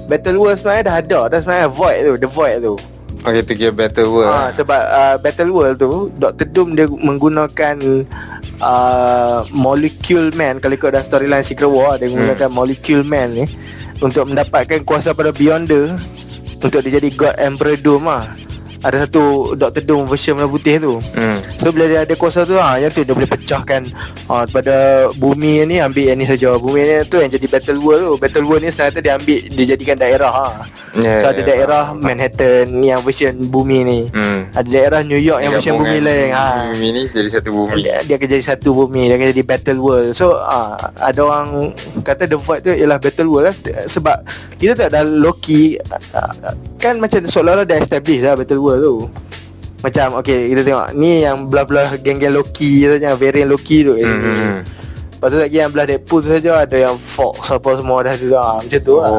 Battle World sebenarnya dah ada. Dah sebenarnya Void tu, The Void tu. Okay, tu kira Battle World. Sebab Battle World tu Dr. Doom dia menggunakan Molecule Man. Kalau ikut dalam storyline Secret War, dia menggunakan Molecule Man ni untuk mendapatkan kuasa pada Beyonder, untuk dia jadi God Emperor Doom lah. Ada satu Dr. Doom version warna putih tu. So bila dia ada kuasa tu, yang tu dia boleh pecahkan pada bumi ni, ambil yang ni saja. Bumi ni tu yang jadi Battle World tu. Battle World ni sebenarnya dia ambil, dia jadikan daerah. So ada daerah Manhattan yang version bumi ni. Ada daerah New York yang version bumi lain. Bumi ni jadi satu bumi. Dia akan jadi satu bumi. Dia akan jadi Battle World. So ada orang kata The Void tu ialah Battle World lah. Sebab kita tak ada Loki, kan macam seolah-olah dah establish lah Battle World tu. Macam okay, kita tengok ni yang belah-belah geng-geng Loki tu, yang variant Loki tu. Lepas tu lagi yang belah Deadpool tu saja, ada yang Fox apa semua dah macam tu lah.